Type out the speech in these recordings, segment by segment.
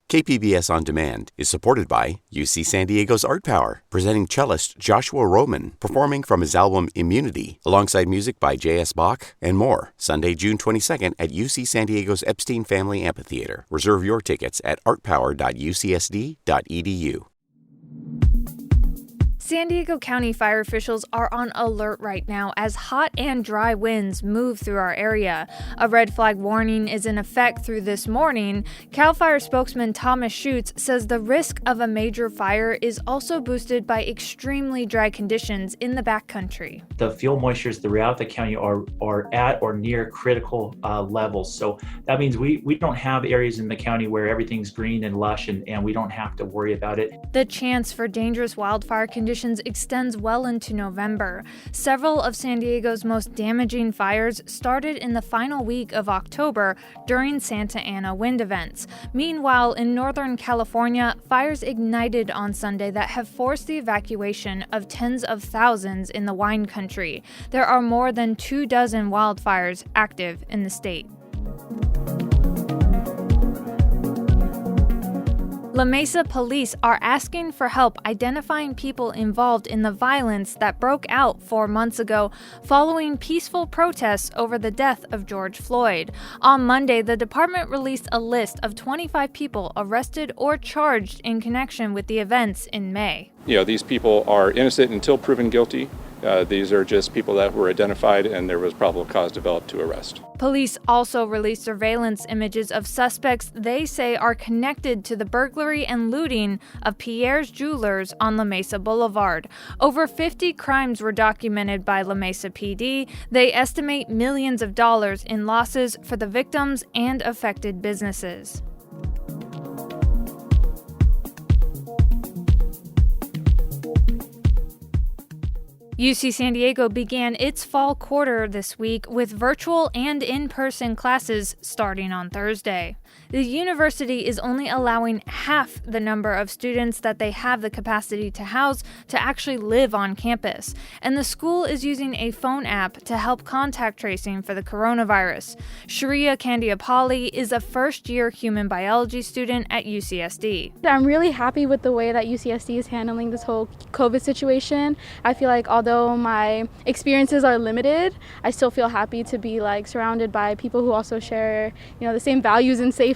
KPBS On Demand is supported by UC San Diego's Art Power, presenting cellist Joshua Roman, performing from his album Immunity, alongside music by J.S. Bach and more. Sunday, June 22nd at UC San Diego's Epstein Family Amphitheater. Reserve your tickets at artpower.ucsd.edu. San Diego County fire officials are on alert right now as hot and dry winds move through our area. A red flag warning is in effect through this morning. CAL FIRE spokesman Thomas Schutz says the risk of a major fire is also boosted by extremely dry conditions in the backcountry. The fuel moistures throughout the county are at or near critical levels. So that means we don't have areas in the county where everything's green and lush and we don't have to worry about it. The chance for dangerous wildfire conditions extends well into November. Several of San Diego's most damaging fires started in the final week of October during Santa Ana wind events. Meanwhile, in Northern California, fires ignited on Sunday that have forced the evacuation of tens of thousands in the wine country. There are more than 24 wildfires active in the state. La Mesa police are asking for help identifying people involved in the violence that broke out 4 months ago following peaceful protests over the death of George Floyd. On Monday, the department released a list of 25 people arrested or charged in connection with the events in May. These people are innocent until proven guilty. These are just people that were identified and there was probable cause developed to arrest. Police also released surveillance images of suspects they say are connected to the burglary and looting of Pierre's Jewelers on La Mesa Boulevard. Over 50 crimes were documented by La Mesa PD. They estimate millions of dollars in losses for the victims and affected businesses. UC San Diego began its fall quarter this week with virtual and in-person classes starting on Thursday. The university is only allowing half the number of students that they have the capacity to house to actually live on campus, and the school is using a phone app to help contact tracing for the coronavirus. Sharia Candiapali is a first-year human biology student at UCSD. I'm really happy with the way that UCSD is handling this whole COVID situation. I feel like although my experiences are limited, I still feel happy to be surrounded by people who also share, the same values and safety.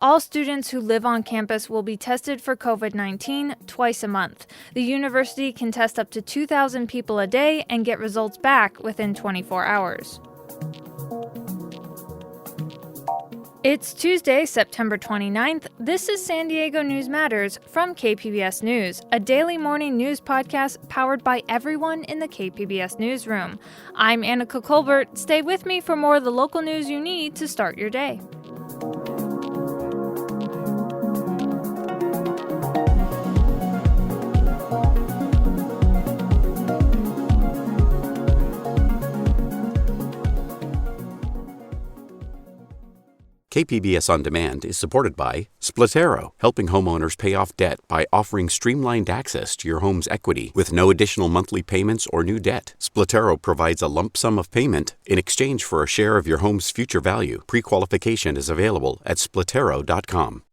All students who live on campus will be tested for COVID-19 twice a month. The university can test up to 2,000 people a day and get results back within 24 hours. It's Tuesday, September 29th. This is San Diego News Matters from KPBS News, a daily morning news podcast powered by everyone in the KPBS newsroom. I'm Annika Colbert. Stay with me for more of the local news you need to start your day. KPBS On Demand is supported by Splatero, helping homeowners pay off debt by offering streamlined access to your home's equity with no additional monthly payments or new debt. Splatero provides a lump sum of payment in exchange for a share of your home's future value. Pre-qualification is available at splatero.com.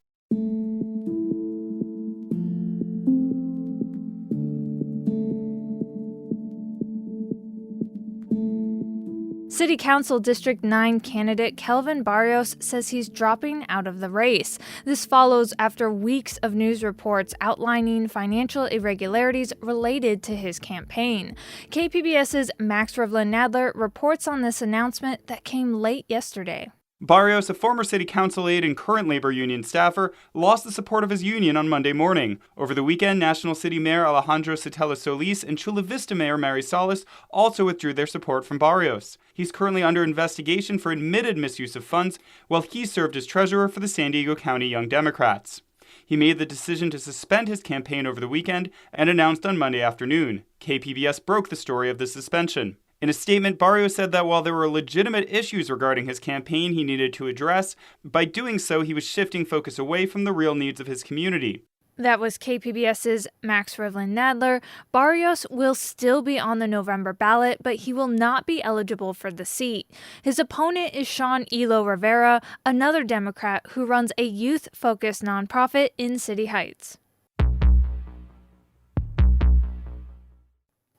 City Council District 9 candidate Kelvin Barrios says he's dropping out of the race. This follows after weeks of news reports outlining financial irregularities related to his campaign. KPBS's Max Rivlin-Nadler reports on this announcement that came late yesterday. Barrios, a former city council aide and current labor union staffer, lost the support of his union on Monday morning. Over the weekend, National City Mayor Alejandro Sotelo Solis and Chula Vista Mayor Mary Salas also withdrew their support from Barrios. He's currently under investigation for admitted misuse of funds while he served as treasurer for the San Diego County Young Democrats. He made the decision to suspend his campaign over the weekend and announced on Monday afternoon. KPBS broke the story of the suspension. In a statement, Barrios said that while there were legitimate issues regarding his campaign he needed to address, by doing so he was shifting focus away from the real needs of his community. That was KPBS's Max Rivlin Nadler. Barrios will still be on the November ballot, but he will not be eligible for the seat. His opponent is Sean Elo Rivera, another Democrat who runs a youth-focused nonprofit in City Heights.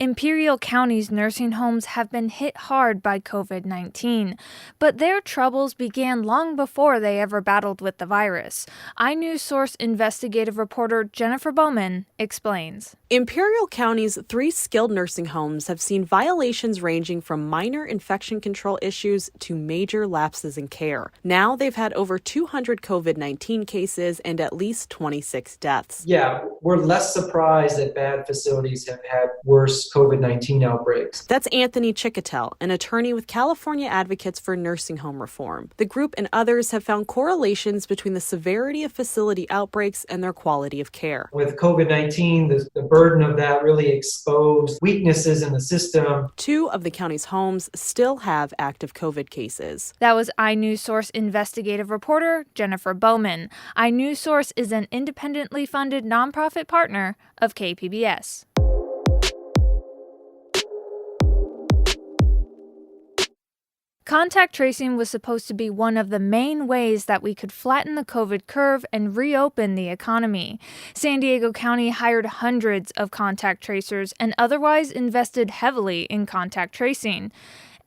Imperial County's nursing homes have been hit hard by COVID-19, but their troubles began long before they ever battled with the virus. iNews Source investigative reporter Jennifer Bowman explains. Imperial County's 3 skilled nursing homes have seen violations ranging from minor infection control issues to major lapses in care. Now they've had over 200 COVID-19 cases and at least 26 deaths. Yeah, we're less surprised that bad facilities have had worse COVID-19 outbreaks. That's Anthony Chicotel, an attorney with California Advocates for Nursing Home Reform. The group and others have found correlations between the severity of facility outbreaks and their quality of care. With COVID-19, the burden of that really exposed weaknesses in the system. 2 of the county's homes still have active COVID cases. That was iNews Source investigative reporter Jennifer Bowman. iNews Source is an independently funded nonprofit partner of KPBS. Contact tracing was supposed to be one of the main ways that we could flatten the COVID curve and reopen the economy. San Diego County hired hundreds of contact tracers and otherwise invested heavily in contact tracing.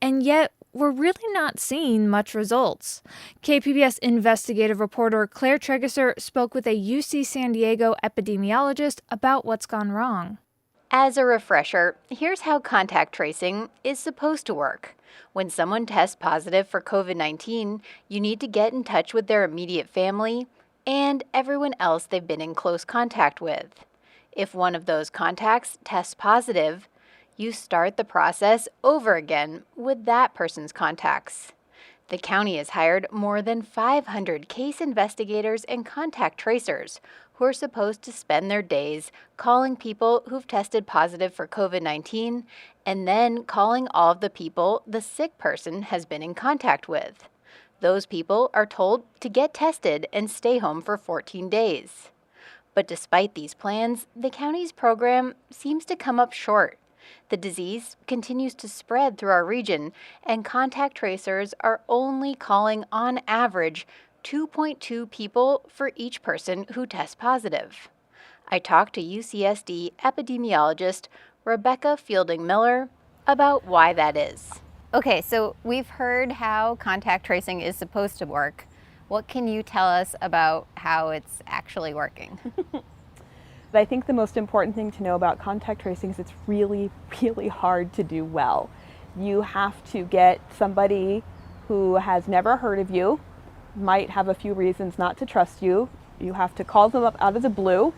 And yet, we're really not seeing much results. KPBS investigative reporter Claire Tregeser spoke with a UC San Diego epidemiologist about what's gone wrong. As a refresher, here's how contact tracing is supposed to work. When someone tests positive for COVID-19, you need to get in touch with their immediate family and everyone else they've been in close contact with. If one of those contacts tests positive, you start the process over again with that person's contacts. The county has hired more than 500 case investigators and contact tracers who are supposed to spend their days calling people who've tested positive for COVID-19 and then calling all of the people the sick person has been in contact with. Those people are told to get tested and stay home for 14 days. But despite these plans, the county's program seems to come up short. The disease continues to spread through our region, and contact tracers are only calling on average 2.2 people for each person who tests positive. I talked to UCSD epidemiologist Rebecca Fielding Miller about why that is. Okay, so we've heard how contact tracing is supposed to work. What can you tell us about how it's actually working? I think the most important thing to know about contact tracing is it's really, really hard to do well. You have to get somebody who has never heard of you, might have a few reasons not to trust you. You have to call them up out of the blue,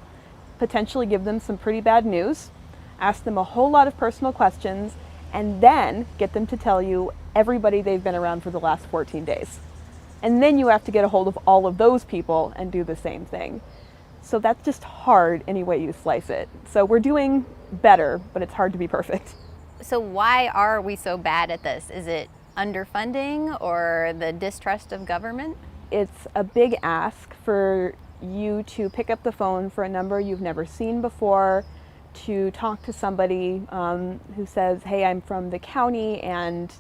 potentially give them some pretty bad news, ask them a whole lot of personal questions, and then get them to tell you everybody they've been around for the last 14 days. And then you have to get a hold of all of those people and do the same thing. So that's just hard any way you slice it. So we're doing better, but it's hard to be perfect. So why are we so bad at this? Is it underfunding or the distrust of government? It's a big ask for you to pick up the phone for a number you've never seen before, to talk to somebody who says, hey, I'm from the county, and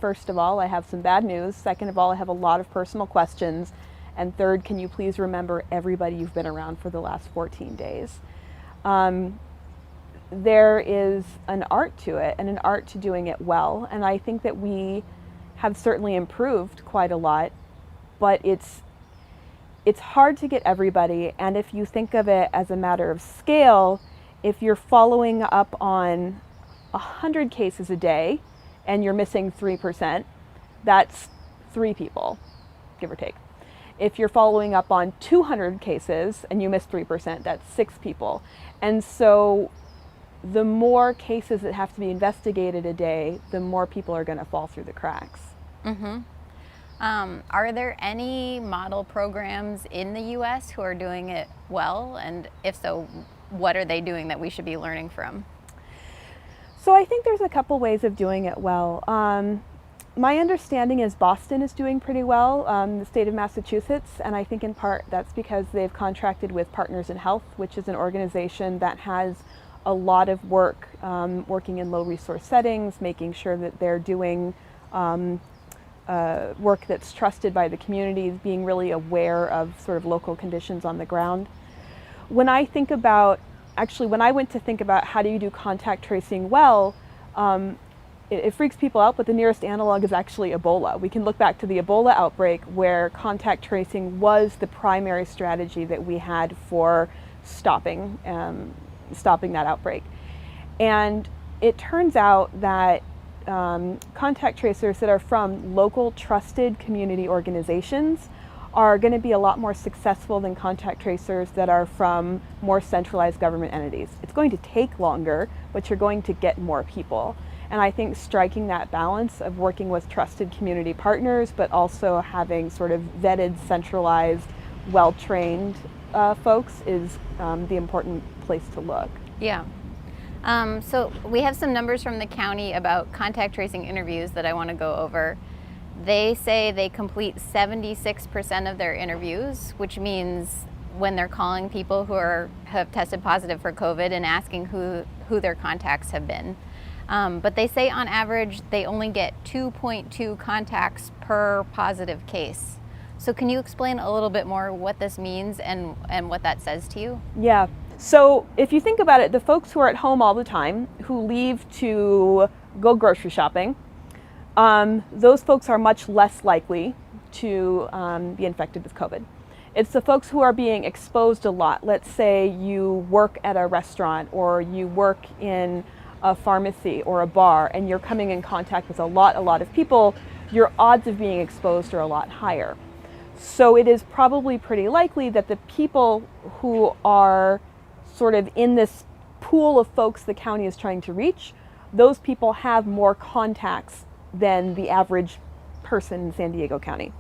first of all, I have some bad news. Second of all, I have a lot of personal questions. And third, can you please remember everybody you've been around for the last 14 days? There is an art to it and an art to doing it well. And I think that we have certainly improved quite a lot, but it's hard to get everybody. And if you think of it as a matter of scale, if you're following up on 100 cases a day and you're missing 3%, that's 3 people, give or take. If you're following up on 200 cases and you miss 3%, that's 6 people. And so the more cases that have to be investigated a day, the more people are going to fall through the cracks. Mm-hmm. Are there any model programs in the U.S. who are doing it well? And if so, what are they doing that we should be learning from? So I think there's a couple ways of doing it well. My understanding is Boston is doing pretty well, the state of Massachusetts, and I think in part that's because they've contracted with Partners in Health, which is an organization that has a lot of work working in low resource settings, making sure that they're doing work that's trusted by the community, being really aware of sort of local conditions on the ground. When I went to think about how do you do contact tracing well, it freaks people out, but the nearest analog is actually Ebola. We can look back to the Ebola outbreak where contact tracing was the primary strategy that we had for stopping that outbreak. And it turns out that contact tracers that are from local trusted community organizations are going to be a lot more successful than contact tracers that are from more centralized government entities. It's going to take longer, but you're going to get more people. And I think striking that balance of working with trusted community partners, but also having sort of vetted, centralized, well-trained folks is the important place to look. Yeah. So we have some numbers from the county about contact tracing interviews that I want to go over. They say they complete 76% of their interviews, which means when they're calling people who have tested positive for COVID and asking who their contacts have been. But they say on average they only get 2.2 contacts per positive case. So can you explain a little bit more what this means and what that says to you? Yeah. So if you think about it, the folks who are at home all the time, who leave to go grocery shopping, those folks are much less likely to be infected with COVID. It's the folks who are being exposed a lot. Let's say you work at a restaurant or you work in a pharmacy or a bar and you're coming in contact with a lot of people, your odds of being exposed are a lot higher. So it is probably pretty likely that the people who are sort of in this pool of folks the county is trying to reach, those people have more contacts than the average person in San Diego County.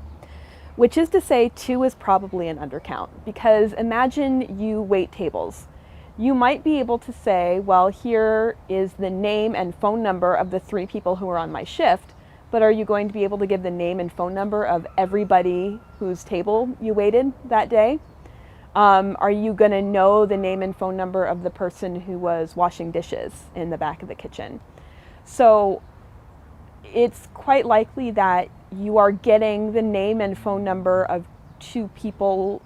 Which is to say 2 is probably an undercount, because imagine you wait tables. You might be able to say, well, here is the name and phone number of the 3 people who are on my shift, but are you going to be able to give the name and phone number of everybody whose table you waited that day? Are you going to know the name and phone number of the person who was washing dishes in the back of the kitchen? So it's quite likely that you are getting the name and phone number of 2 people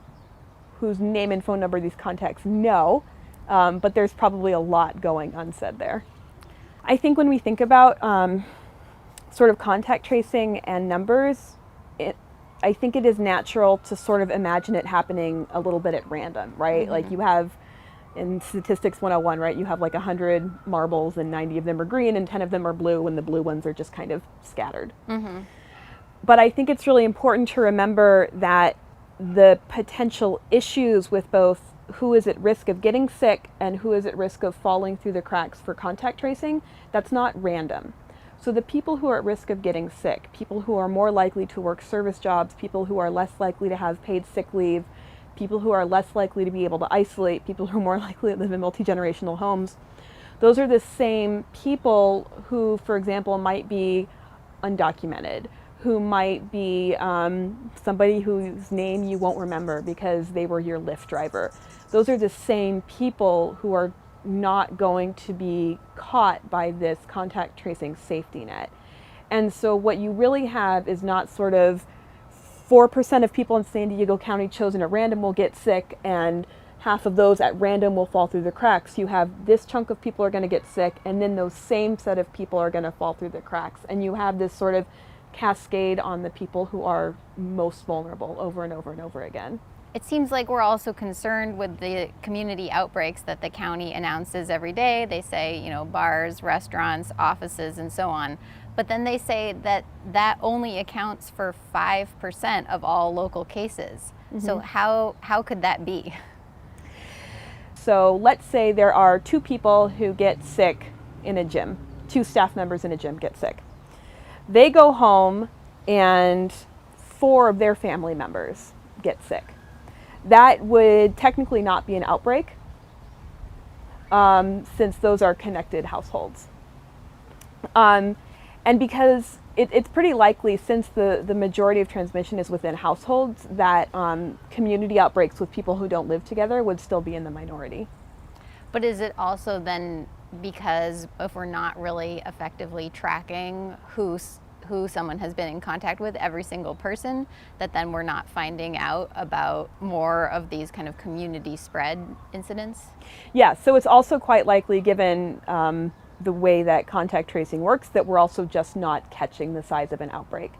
whose name and phone number these contacts know, but there's probably a lot going unsaid there. I think when we think about sort of contact tracing and numbers, I think it is natural to sort of imagine it happening a little bit at random, right? Mm-hmm. Like you have, in Statistics 101, right, you have like 100 marbles and 90 of them are green and 10 of them are blue, and the blue ones are just kind of scattered. Mm-hmm. But I think it's really important to remember that the potential issues with both who is at risk of getting sick and who is at risk of falling through the cracks for contact tracing, that's not random. So the people who are at risk of getting sick, people who are more likely to work service jobs, people who are less likely to have paid sick leave, people who are less likely to be able to isolate, people who are more likely to live in multi-generational homes, those are the same people who, for example, might be undocumented, who might be somebody whose name you won't remember because they were your Lyft driver. Those are the same people who are not going to be caught by this contact tracing safety net. And so what you really have is not sort of 4% of people in San Diego County chosen at random will get sick and half of those at random will fall through the cracks. You have this chunk of people are going to get sick, and then those same set of people are going to fall through the cracks. And you have this sort of cascade on the people who are most vulnerable over and over and over again. It seems like we're also concerned with the community outbreaks that the county announces every day. They say, bars, restaurants, offices, and so on. But then they say that only accounts for 5% of all local cases. Mm-hmm. So how could that be? So let's say there are 2 people who get sick in a gym. 2 staff members in a gym get sick. They go home and 4 of their family members get sick. That would technically not be an outbreak since those are connected households. And because it's pretty likely, since the majority of transmission is within households, that community outbreaks with people who don't live together would still be in the minority. But is it also then because if we're not really effectively tracking who someone has been in contact with, every single person, that then we're not finding out about more of these kind of community spread incidents? Yeah, so it's also quite likely, given the way that contact tracing works, that we're also just not catching the size of an outbreak.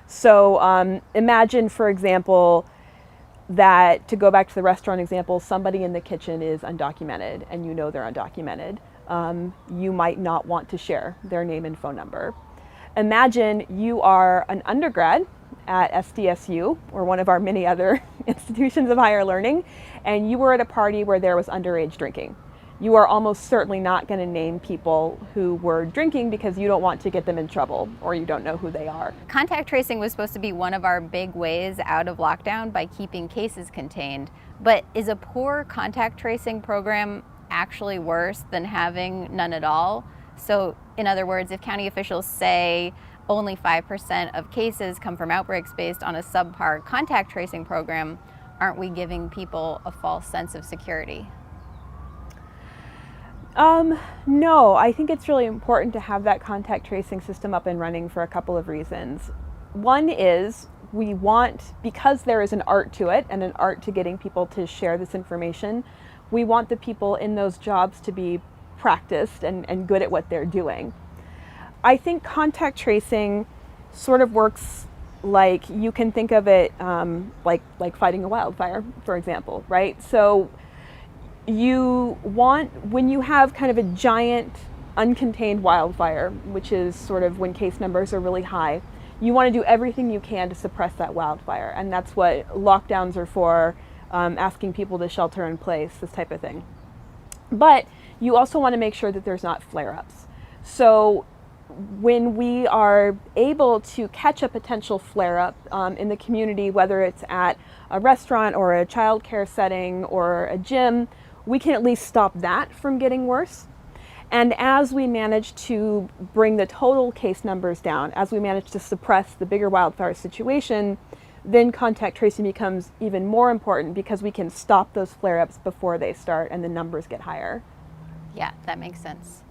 So imagine, for example, that, to go back to the restaurant example, somebody in the kitchen is undocumented and you know they're undocumented. You might not want to share their name and phone number. Imagine you are an undergrad at SDSU or one of our many other institutions of higher learning, and you were at a party where there was underage drinking. You are almost certainly not going to name people who were drinking because you don't want to get them in trouble or you don't know who they are. Contact tracing was supposed to be one of our big ways out of lockdown by keeping cases contained. But is a poor contact tracing program actually worse than having none at all? So, in other words, if county officials say only 5% of cases come from outbreaks based on a subpar contact tracing program, aren't we giving people a false sense of security? No, I think it's really important to have that contact tracing system up and running for a couple of reasons. One is we want, because there is an art to it and an art to getting people to share this information, we want the people in those jobs to be practiced and good at what they're doing. I think contact tracing sort of works like, you can think of it like fighting a wildfire, for example, right? So you want, when you have kind of a giant uncontained wildfire, which is sort of when case numbers are really high, you want to do everything you can to suppress that wildfire. And that's what lockdowns are for, asking people to shelter in place, this type of thing. But you also want to make sure that there's not flare-ups. So when we are able to catch a potential flare-up in the community, whether it's at a restaurant or a child care setting or a gym, we can at least stop that from getting worse. And as we manage to bring the total case numbers down, as we manage to suppress the bigger wildfire situation, then contact tracing becomes even more important because we can stop those flare-ups before they start and the numbers get higher. Yeah, that makes sense.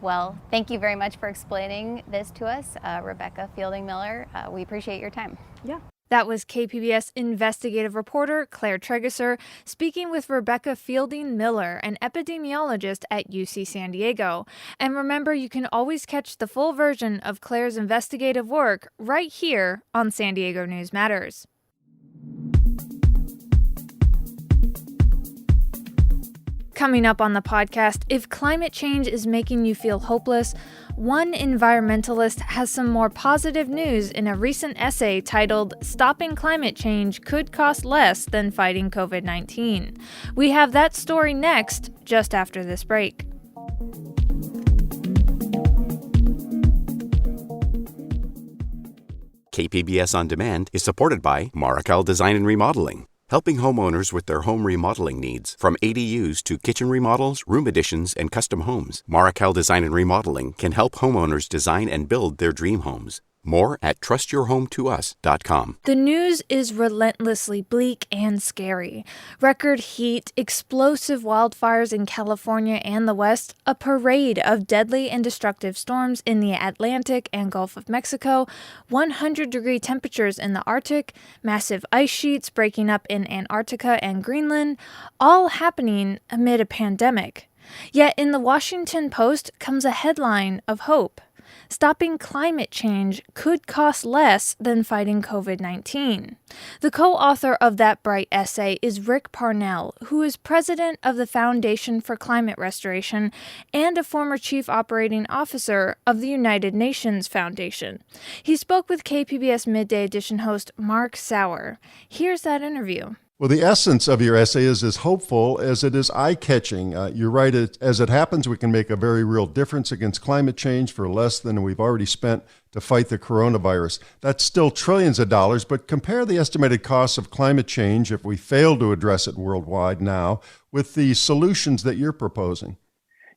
Well, thank you very much for explaining this to us, Rebecca Fielding Miller. We appreciate your time. Yeah. That was KPBS investigative reporter Claire Tregeser speaking with Rebecca Fielding Miller, an epidemiologist at UC San Diego. And remember, you can always catch the full version of Claire's investigative work right here on San Diego News Matters. Coming up on the podcast, if climate change is making you feel hopeless, one environmentalist has some more positive news in a recent essay titled "Stopping Climate Change Could Cost Less Than Fighting COVID-19." We have that story next, just after this break. KPBS On Demand is supported by Marrokal Design and Remodeling, helping homeowners with their home remodeling needs. From ADUs to kitchen remodels, room additions, and custom homes, Marrokal Design and Remodeling can help homeowners design and build their dream homes. More at trustyourhometous.com. The news is relentlessly bleak and scary. Record heat, explosive wildfires in California and the West, a parade of deadly and destructive storms in the Atlantic and Gulf of Mexico, 100-degree temperatures in the Arctic, massive ice sheets breaking up in Antarctica and Greenland, all happening amid a pandemic. Yet in the Washington Post comes a headline of hope. Stopping climate change could cost less than fighting COVID-19. The co-author of that bright essay is Rick Parnell, who is president of the Foundation for Climate Restoration and a former chief operating officer of the United Nations Foundation. He spoke with KPBS Midday Edition host Mark Sauer. Here's that interview. Well, the essence of your essay is as hopeful as it is eye-catching. You're right. As it happens, we can make a very real difference against climate change for less than we've already spent to fight the coronavirus. That's still trillions of dollars, but compare the estimated costs of climate change if we fail to address it worldwide now with the solutions that you're proposing.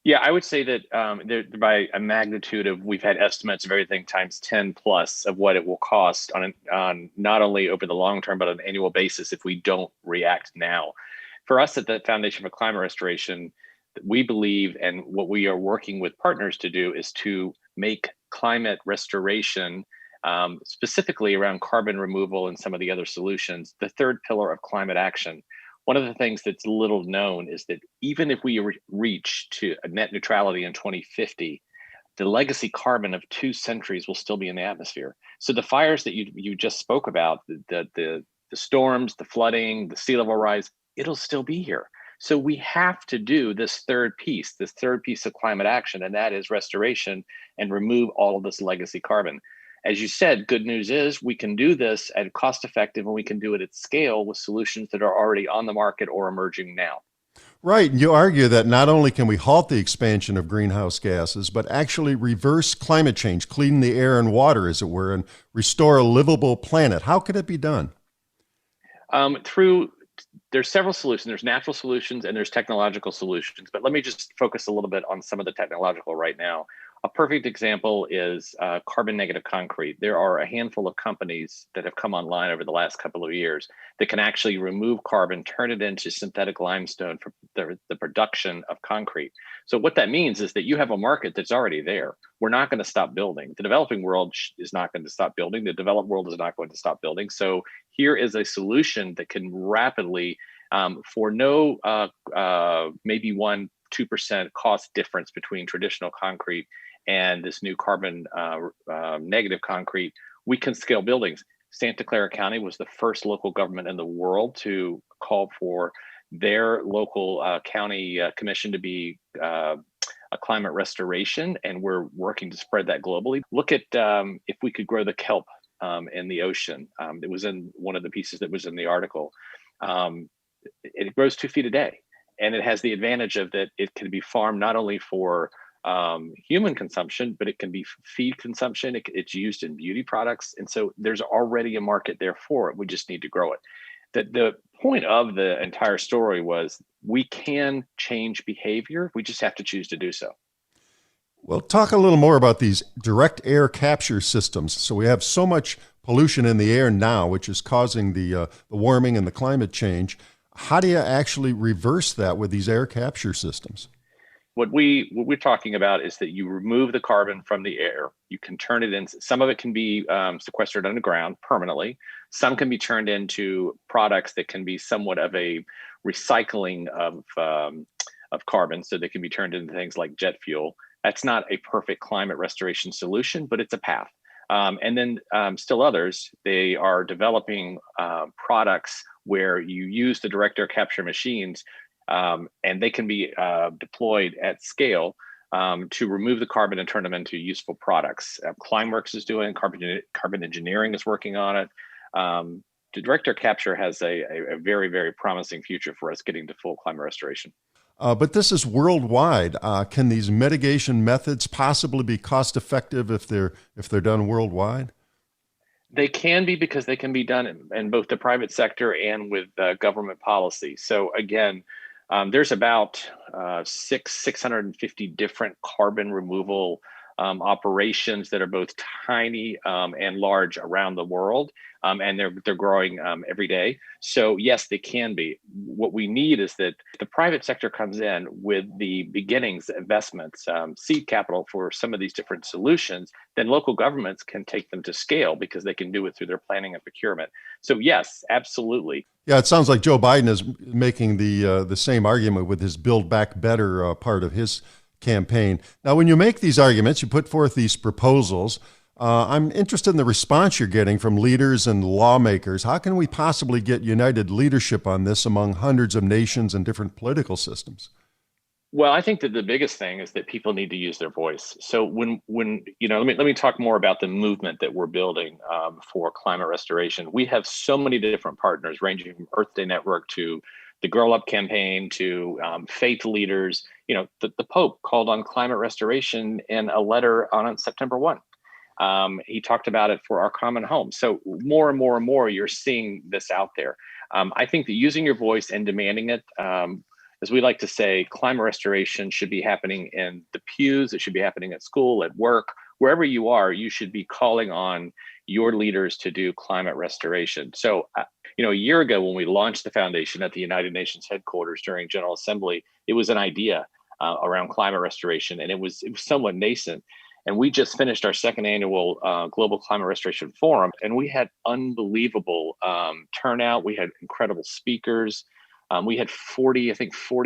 Yeah, I would say that by a magnitude of, we've had estimates of everything times 10 plus of what it will cost on not only over the long term, but on an annual basis if we don't react now. For us at the Foundation for Climate Restoration, we believe, and what we are working with partners to do, is to make climate restoration, specifically around carbon removal and some of the other solutions, the third pillar of climate action. One of the things that's little known is that even if we reach to a net neutrality in 2050, the legacy carbon of 2 centuries will still be in the atmosphere. So the fires that you just spoke about, the storms, the flooding, the sea level rise, it'll still be here. So we have to do this third piece of climate action, and that is restoration and remove all of this legacy carbon. As you said, good news is we can do this at cost effective, and we can do it at scale with solutions that are already on the market or emerging now. Right. And you argue that not only can we halt the expansion of greenhouse gases, but actually reverse climate change, clean the air and water, as it were, and restore a livable planet. How could it be done? There's several solutions. There's natural solutions and there's technological solutions. But let me just focus a little bit on some of the technological right now. A perfect example is carbon negative concrete. There are a handful of companies that have come online over the last couple of years that can actually remove carbon, turn it into synthetic limestone for the production of concrete. So what that means is that you have a market that's already there. We're not going to stop building. The developing world is not going to stop building. The developed world is not going to stop building. So here is a solution that can rapidly, for no maybe 1-2% cost difference between traditional concrete and this new carbon negative concrete, we can scale buildings. Santa Clara County was the first local government in the world to call for their local county commission to be a climate restoration, and we're working to spread that globally. Look at if we could grow the kelp in the ocean. It was in one of the pieces that was in the article. It grows 2 feet a day, and it has the advantage of that it can be farmed not only for human consumption, but it can be feed consumption. It's used in beauty products. And so there's already a market there for it. We just need to grow it. The point of the entire story was we can change behavior. We just have to choose to do so. Well, talk a little more about these direct air capture systems. So we have so much pollution in the air now, which is causing the warming and the climate change. How do you actually reverse that with these air capture systems? What we're talking about is that you remove the carbon from the air. You can turn it in. Some of it can be sequestered underground permanently. Some can be turned into products that can be somewhat of a recycling of carbon, so they can be turned into things like jet fuel. That's not a perfect climate restoration solution, but it's a path. And then still others, they are developing products where you use the direct air capture machines, and they can be deployed at scale to remove the carbon and turn them into useful products. Climeworks is doing, carbon engineering is working on it. The direct air capture has a very, very promising future for us getting to full climate restoration. But this is worldwide. Can these mitigation methods possibly be cost effective if they're done worldwide? They can be, because they can be done in both the private sector and with government policy. So again, there's about 650 different carbon removal operations that are both tiny and large around the world, and they're growing every day. So yes, they can be. What we need is that the private sector comes in with the beginnings, investments, seed capital for some of these different solutions. Then local governments can take them to scale because they can do it through their planning and procurement. So yes, absolutely. Yeah, it sounds like Joe Biden is making the same argument with his Build Back Better part of his campaign. Now, when you make these arguments, you put forth these proposals. I'm interested in the response you're getting from leaders and lawmakers. How can we possibly get united leadership on this among hundreds of nations and different political systems? Well, I think that the biggest thing is that people need to use their voice. So when let me talk more about the movement that we're building for climate restoration. We have so many different partners, ranging from Earth Day Network to the Girl Up campaign to faith leaders. The Pope called on climate restoration in a letter on September 1. He talked about it for our common home. So more and more and more, you're seeing this out there. I think that using your voice and demanding it as we like to say, climate restoration should be happening in the pews. It should be happening at school, at work, wherever you are. You should be calling on your leaders to do climate restoration. So, a year ago when we launched the foundation at the United Nations headquarters during General Assembly, it was an idea around climate restoration, and it was somewhat nascent. And we just finished our second annual Global Climate Restoration Forum, and we had unbelievable turnout. We had incredible speakers. We had 40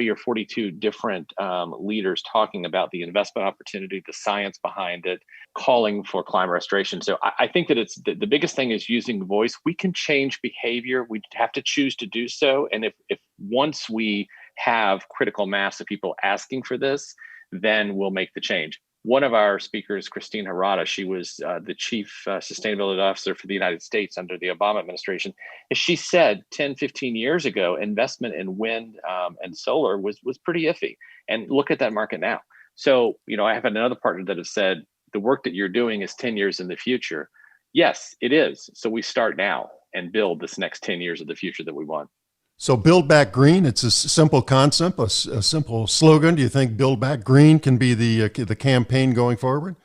or 42 different leaders talking about the investment opportunity, the science behind it, calling for climate restoration. So I think that it's the biggest thing is using voice. We can change behavior. We have to choose to do so. And if once we have critical mass of people asking for this, then we'll make the change. One of our speakers, Christine Harada, she was the chief sustainability officer for the United States under the Obama administration. As she said 10, 15 years ago, investment in wind and solar was pretty iffy. And look at that market now. So, I have another partner that has said, the work that you're doing is 10 years in the future. Yes, it is. So we start now and build this next 10 years of the future that we want. So Build Back Green, it's a simple concept, a simple slogan. Do you think Build Back Green can be the campaign going forward?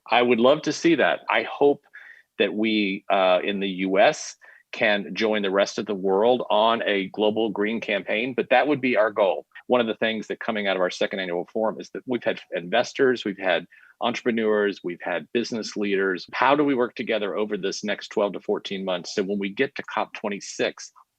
I would love to see that. I hope that we in the U.S. can join the rest of the world on a global green campaign, but that would be our goal. One of the things that coming out of our second annual forum is that we've had investors, we've had entrepreneurs, we've had business leaders. How do we work together over this next 12 to 14 months? So when we get to COP26,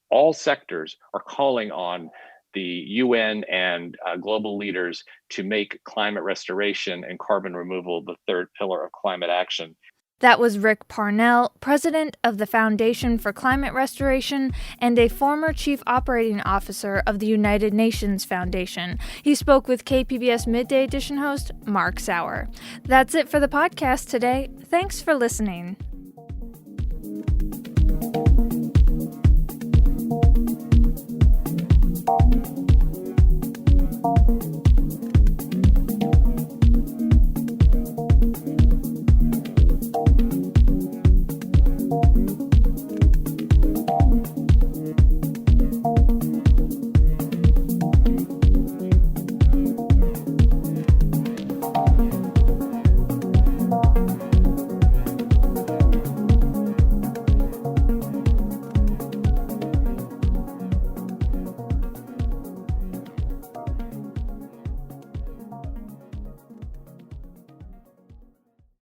all sectors are calling on the UN and global leaders to make climate restoration and carbon removal the third pillar of climate action. That was Rick Parnell, president of the Foundation for Climate Restoration and a former chief operating officer of the United Nations Foundation. He spoke with KPBS Midday Edition host Mark Sauer. That's it for the podcast today. Thanks for listening.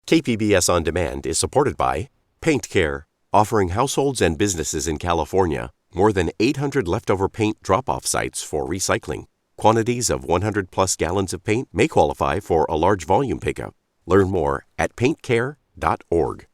KPBS On Demand is supported by Paint Care, offering households and businesses in California more than 800 leftover paint drop-off sites for recycling. Quantities of 100-plus gallons of paint may qualify for a large volume pickup. Learn more at paintcare.org.